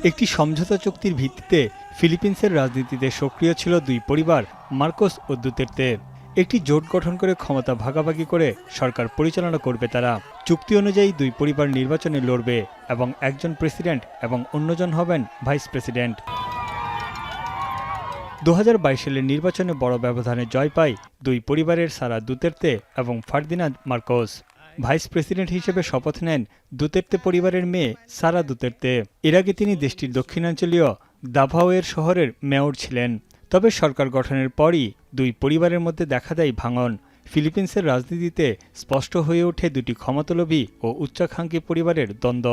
একটি সমঝোতা চুক্তির ভিত্তিতে ফিলিপিন্সের রাজনীতিতে সক্রিয় ছিল দুই পরিবার, মার্কোস ও দুতের্তে। একটি জোট গঠন করে ক্ষমতা ভাগাভাগি করে সরকার পরিচালনা করবে তারা। চুক্তি অনুযায়ী দুই পরিবার নির্বাচনে লড়বে এবং একজন প্রেসিডেন্ট এবং অন্যজন হবেন ভাইস প্রেসিডেন্ট। 2022 সালের নির্বাচনে বড় ব্যবধানে জয় পায় দুই পরিবারের সারা দুতের্তে এবং ফার্দিনান্দ মার্কোস। ভাইস প্রেসিডেন্ট হিসেবে শপথ নেন দুতের্তে পরিবারের মেয়ে সারা দুতের্তে। এর আগে তিনি দেশটির দক্ষিণাঞ্চলীয় দাভাওয়ের শহরের মেয়র ছিলেন। তবে সরকার গঠনের পরই দুই পরিবারের মধ্যে দেখা দেয় ভাঙন। ফিলিপিন্সের রাজনীতিতে স্পষ্ট হয়ে ওঠে দুটি ক্ষমতালোভী ও উচ্চাকাঙ্ক্ষী পরিবারের দ্বন্দ্ব।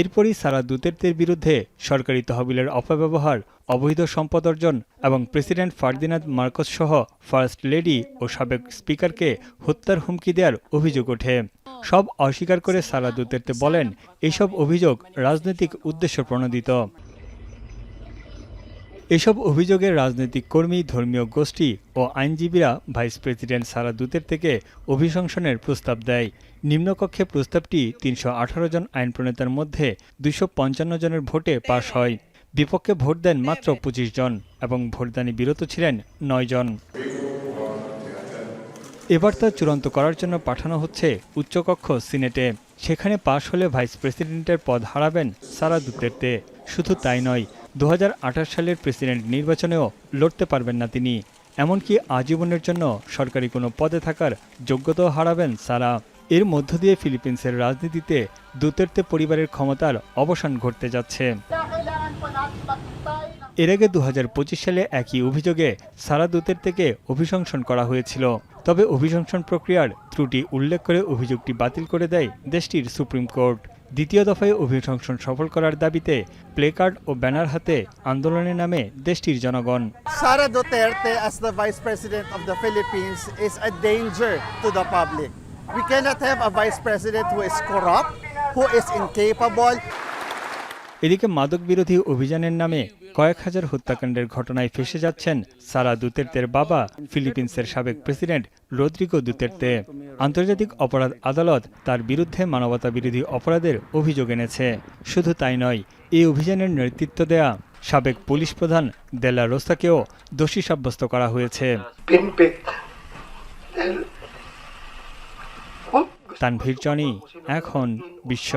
এরপরই সারা দুতের্তের বিরুদ্ধে সরকারি তহবিলের অপব্যবহার, অবৈধ সম্পদ অর্জন এবং প্রেসিডেন্ট ফার্দিনান্দ মার্কোস সহ ফার্স্ট লেডি ও সাবেক স্পিকারকে হত্যার হুমকি দেওয়ার অভিযোগ ওঠে। সব অস্বীকার করে সারা দুতের্তে বলেন, এইসব অভিযোগ রাজনৈতিক উদ্দেশ্য প্রণোদিত। এসব অভিযোগের রাজনৈতিক কর্মী, ধর্মীয় গোষ্ঠী ও আইনজীবীরা ভাইস প্রেসিডেন্ট সারা দুতের্তেকে অভিশংসনের প্রস্তাব দেয়। নিম্নকক্ষে প্রস্তাবটি 318 জন আইন প্রণেতার মধ্যে 255 জনের ভোটে পাশ হয়। বিপক্ষে ভোট দেন মাত্র 25 জন এবং ভোটদানে বিরত ছিলেন 9 জন। এবার তা চূড়ান্ত করার জন্য পাঠানো হচ্ছে উচ্চকক্ষ সিনেটে। সেখানে পাশ হলে ভাইস প্রেসিডেন্টের পদ হারাবেন সারা দুতের্তে। শুধু তাই নয়, 2028 সালের প্রেসিডেন্ট নির্বাচনেও লড়তে পারবেন না তিনি। এমনকি আজীবনের জন্য সরকারি কোনো পদে থাকার যোগ্যতাও হারাবেন সারা। এর মধ্য দিয়ে ফিলিপিন্সের রাজনীতিতে দুতের্তে পরিবারের ক্ষমতার অবসান ঘটতে যাচ্ছে। এর আগে 2025 সালে একই অভিযোগে সারা দুতের্তেকে অভিশংসন করা হয়েছিল। তবে অভিশংসন প্রক্রিয়ার ত্রুটি উল্লেখ করে অভিযোগটি বাতিল করে দেয় দেশটির সুপ্রিম কোর্ট। দ্বিতীয় দফায় অভিশংসন সফল করার দাবিতে প্লেকার্ড ও ব্যানার হাতে আন্দোলনে নামে দেশটির জনগণ। Sara Duterte as the Vice President of the Philippines is a danger to the public. We cannot have a Vice President who is corrupt, who is incapable. এদিকে মাদক বিরোধী অভিযানের নামে কয়েক হাজার হত্যাকাণ্ডের ঘটনায় ফেঁসে যাচ্ছেন সারা দুতের্তের বাবা, ফিলিপিন্সের সাবেক প্রেসিডেন্ট রদ্রিগো দুতের্তে। আন্তর্জাতিক অপরাধ আদালত তার বিরুদ্ধে মানবতা বিরোধী অপরাধের অভিযোগ এনেছে। শুধু তাই নয়, এই অভিযানের নেতৃত্ব দেয়া সাবেক পুলিশ প্রধান দেলা রোসাকেও দোষী সাব্যস্ত করা হয়েছে। তানভীর জনি, এখন বিশ্ব।